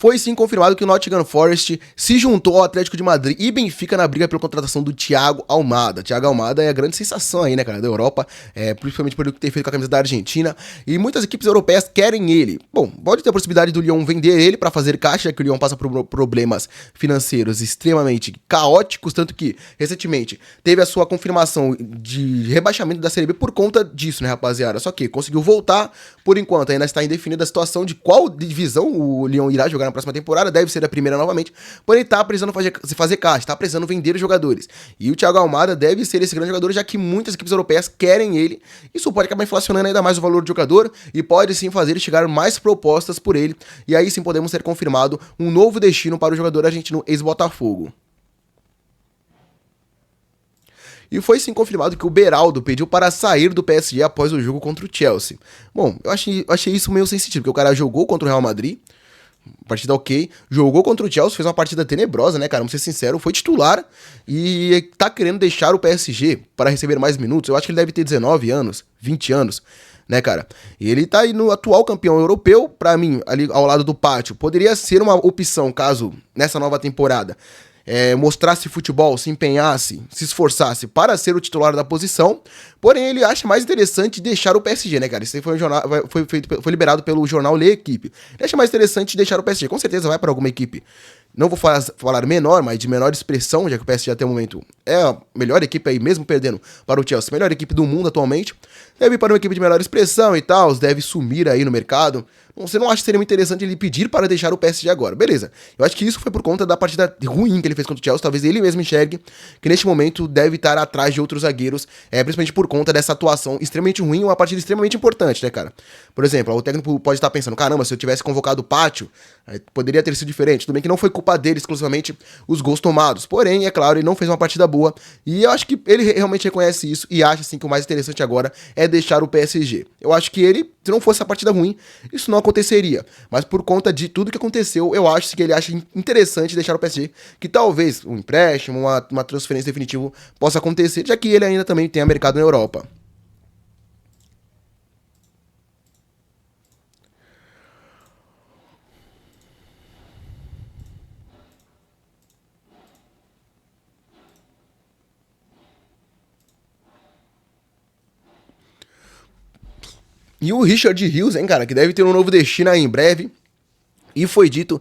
Foi sim confirmado que o Nottingham Forest se juntou ao Atlético de Madrid e Benfica na briga pela contratação do Thiago Almada. Thiago Almada é a grande sensação aí, né, cara, da Europa, principalmente por ele ter feito com a camisa da Argentina, e muitas equipes europeias querem ele. Bom, pode ter a possibilidade do Lyon vender ele para fazer caixa, já que o Lyon passa por problemas financeiros extremamente caóticos, tanto que, recentemente, teve a sua confirmação de rebaixamento da Série B por conta disso, né, rapaziada? Só que conseguiu voltar, por enquanto ainda está indefinida a situação de qual divisão o Lyon irá jogar na próxima temporada, deve ser a primeira novamente, porém tá precisando fazer caixa, tá precisando vender os jogadores. E o Thiago Almada deve ser esse grande jogador, já que muitas equipes europeias querem ele. Isso pode acabar inflacionando ainda mais o valor do jogador e pode sim fazer chegar mais propostas por ele. E aí sim podemos ter confirmado um novo destino para o jogador argentino ex-Botafogo. E foi sim confirmado que o Beraldo pediu para sair do PSG após o jogo contra o Chelsea. Bom, eu achei isso meio sem sentido, porque o cara jogou contra o Real Madrid, partida ok, jogou contra o Chelsea, fez uma partida tenebrosa, né, cara, vamos ser sincero, foi titular e tá querendo deixar o PSG para receber mais minutos. Eu acho que ele deve ter 19 anos, 20 anos, né, cara, e ele tá aí no atual campeão europeu, pra mim, ali ao lado do pátio, poderia ser uma opção caso nessa nova temporada mostrasse futebol, se empenhasse, se esforçasse para ser o titular da posição, porém ele acha mais interessante deixar o PSG, né, cara? Isso aí foi liberado pelo jornal L'Equipe. Ele acha mais interessante deixar o PSG, com certeza vai para alguma equipe, não vou falar menor, mas de menor expressão, já que o PSG até o momento é a melhor equipe aí, mesmo perdendo para o Chelsea, a melhor equipe do mundo atualmente, deve ir para uma equipe de menor expressão e tal, deve sumir aí no mercado. Você não acha que seria muito interessante ele pedir para deixar o PSG agora? Beleza. Eu acho que isso foi por conta da partida ruim que ele fez contra o Chelsea. Talvez ele mesmo enxergue que neste momento deve estar atrás de outros zagueiros, principalmente por conta dessa atuação extremamente ruim, uma partida extremamente importante, né, cara? Por exemplo, o técnico pode estar pensando, caramba, se eu tivesse convocado o Pátio, poderia ter sido diferente. Tudo bem que não foi culpa dele exclusivamente os gols tomados. Porém, é claro, ele não fez uma partida boa. E eu acho que ele realmente reconhece isso e acha, assim, que o mais interessante agora é deixar o PSG. Eu acho que ele, se não fosse essa partida ruim, isso não aconteceria. Mas por conta de tudo que aconteceu, eu acho que ele acha interessante deixar o PSG, que talvez um empréstimo, uma transferência definitiva possa acontecer, já que ele ainda também tem mercado na Europa. E o Richard Rios, hein, cara, que deve ter um novo destino aí em breve. E foi dito,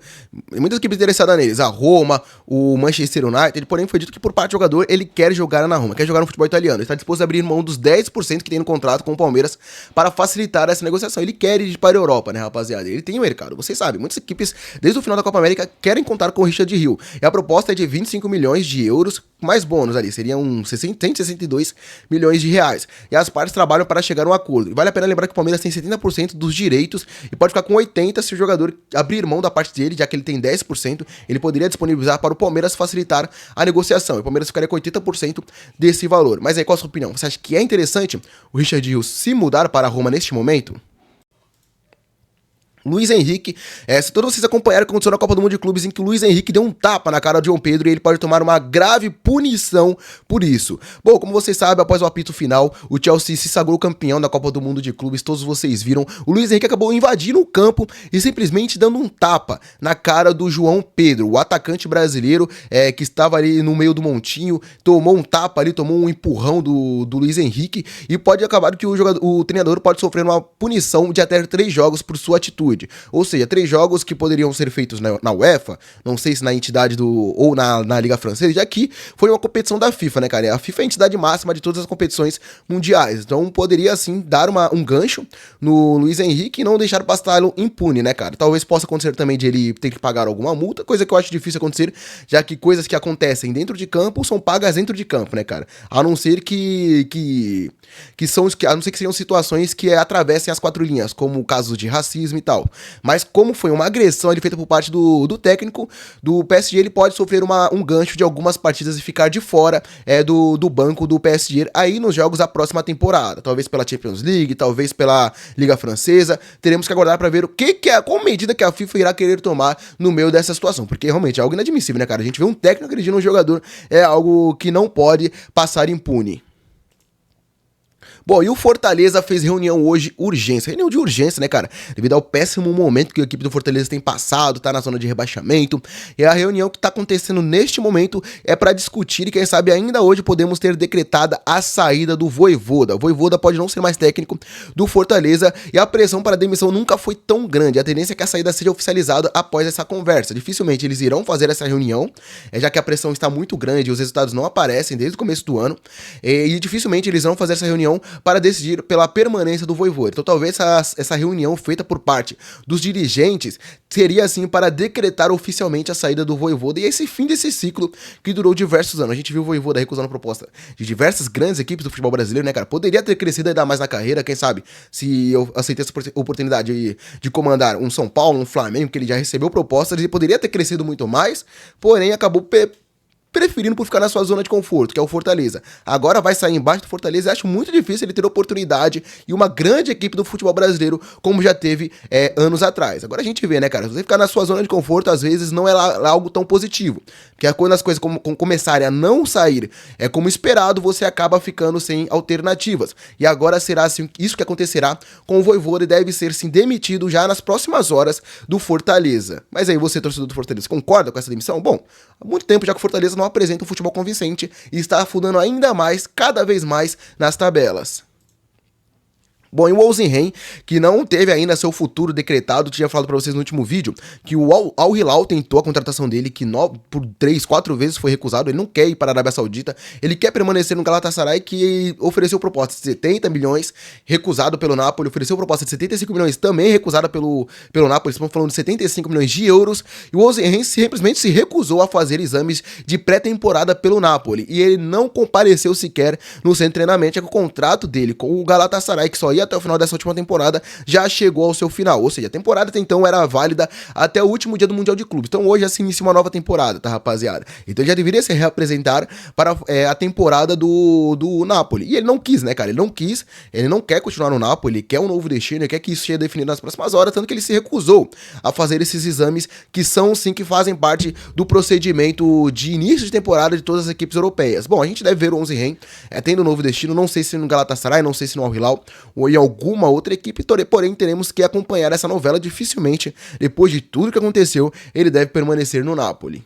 muitas equipes interessadas neles, a Roma, o Manchester United, porém foi dito que por parte do jogador ele quer jogar na Roma, quer jogar no futebol italiano, ele está disposto a abrir mão dos 10% que tem no contrato com o Palmeiras para facilitar essa negociação. Ele quer ir para a Europa, né, rapaziada? Ele tem o mercado, vocês sabem, muitas equipes desde o final da Copa América querem contar com o Richard Rios. E a proposta é de 25 milhões de euros, mais bônus ali, seriam 162 milhões de reais. E as partes trabalham para chegar a um acordo. E vale a pena lembrar que o Palmeiras tem 70% dos direitos e pode ficar com 80% se o jogador abrir mão da parte dele, já que ele tem 10%, ele poderia disponibilizar para o Palmeiras facilitar a negociação. E o Palmeiras ficaria com 80% desse valor. Mas aí, qual a sua opinião? Você acha que é interessante o Richard Rios se mudar para a Roma neste momento? Luiz Henrique, se todos vocês acompanharam o que aconteceu na Copa do Mundo de Clubes, em que o Luiz Henrique deu um tapa na cara do João Pedro e ele pode tomar uma grave punição por isso. Bom, como vocês sabem, após o apito final, o Chelsea se sagrou campeão da Copa do Mundo de Clubes, todos vocês viram. O Luiz Henrique acabou invadindo o campo e simplesmente dando um tapa na cara do João Pedro, o atacante brasileiro que estava ali no meio do montinho, tomou um tapa ali, tomou um empurrão do Luiz Henrique e pode acabar que o treinador pode sofrer uma punição de até 3 jogos por sua atitude. Ou seja, 3 jogos que poderiam ser feitos na UEFA, não sei se na entidade ou na Liga Francesa, já que foi uma competição da FIFA, né, cara? A FIFA é a entidade máxima de todas as competições mundiais, então poderia, assim, dar um gancho no Luiz Henrique e não deixar passá-lo impune, né, cara? Talvez possa acontecer também de ele ter que pagar alguma multa, coisa que eu acho difícil acontecer, já que coisas que acontecem dentro de campo são pagas dentro de campo, né, cara? A não ser a não ser que sejam situações que atravessem as 4 linhas, como casos de racismo e tal. Mas como foi uma agressão ali feita por parte do técnico do PSG, ele pode sofrer um gancho de algumas partidas e ficar de fora do banco do PSG aí nos jogos da próxima temporada. Talvez pela Champions League, talvez pela Liga Francesa. Teremos que aguardar para ver qual medida que a FIFA irá querer tomar no meio dessa situação. Porque realmente é algo inadmissível, né, cara? A gente vê um técnico agredindo um jogador, é algo que não pode passar impune. Bom, e o Fortaleza fez reunião hoje, urgência. Reunião de urgência, né, cara? Devido ao péssimo momento que a equipe do Fortaleza tem passado, tá na zona de rebaixamento. E a reunião que tá acontecendo neste momento é para discutir e quem sabe ainda hoje podemos ter decretada a saída do Vojvoda. O Vojvoda pode não ser mais técnico do Fortaleza e a pressão para a demissão nunca foi tão grande. A tendência é que a saída seja oficializada após essa conversa. Dificilmente eles irão fazer essa reunião, já que a pressão está muito grande e os resultados não aparecem desde o começo do ano. E dificilmente eles vão fazer essa reunião para decidir pela permanência do Vojvoda. Então talvez essa reunião feita por parte dos dirigentes seria assim para decretar oficialmente a saída do Vojvoda e esse fim desse ciclo que durou diversos anos. A gente viu o Vojvoda recusando a proposta de diversas grandes equipes do futebol brasileiro, né, cara? Poderia ter crescido ainda mais na carreira, quem sabe, se eu aceitei essa oportunidade de comandar um São Paulo, um Flamengo, que ele já recebeu propostas, ele poderia ter crescido muito mais, porém acabou preferindo por ficar na sua zona de conforto, que é o Fortaleza. Agora vai sair embaixo do Fortaleza e acho muito difícil ele ter oportunidade e uma grande equipe do futebol brasileiro, como já teve anos atrás. Agora a gente vê, né, cara, se você ficar na sua zona de conforto, às vezes não é lá algo tão positivo. Porque quando as coisas começarem a não sair como esperado, você acaba ficando sem alternativas. E agora será assim, isso que acontecerá com o Vojvoda e deve ser sim demitido já nas próximas horas do Fortaleza. Mas aí você, torcedor do Fortaleza, concorda com essa demissão? Bom, há muito tempo já que o Fortaleza não apresenta um futebol convincente e está afundando ainda mais, cada vez mais, nas tabelas. Bom, e o Ozenhen, que não teve ainda seu futuro decretado, tinha falado pra vocês no último vídeo, que o Al Hilal tentou a contratação dele, que por 3, 4 vezes foi recusado, ele não quer ir para a Arábia Saudita, ele quer permanecer no Galatasaray, que ofereceu proposta de 70 milhões, recusado pelo Napoli, ofereceu proposta de 75 milhões, também recusada pelo Napoli, estamos falando de 75 milhões de euros, e o Ozenhen simplesmente se recusou a fazer exames de pré-temporada pelo Napoli, e ele não compareceu sequer no centro de treinamento, é que o contrato dele com o Galatasaray, que só ia até o final dessa última temporada, já chegou ao seu final, ou seja, a temporada até então era válida até o último dia do Mundial de Clubes, então hoje já se inicia uma nova temporada, tá, rapaziada? Então ele já deveria se reapresentar para a temporada do Napoli, e ele não quis, né, cara, ele não quis, ele não quer continuar no Napoli, ele quer um novo destino, ele quer que isso seja definido nas próximas horas, tanto que ele se recusou a fazer esses exames que são, sim, que fazem parte do procedimento de início de temporada de todas as equipes europeias. Bom, a gente deve ver o Ozenhen tendo um novo destino, não sei se no Galatasaray, não sei se no Al Hilal, ou em alguma outra equipe, porém teremos que acompanhar essa novela. Dificilmente, depois de tudo que aconteceu, ele deve permanecer no Napoli.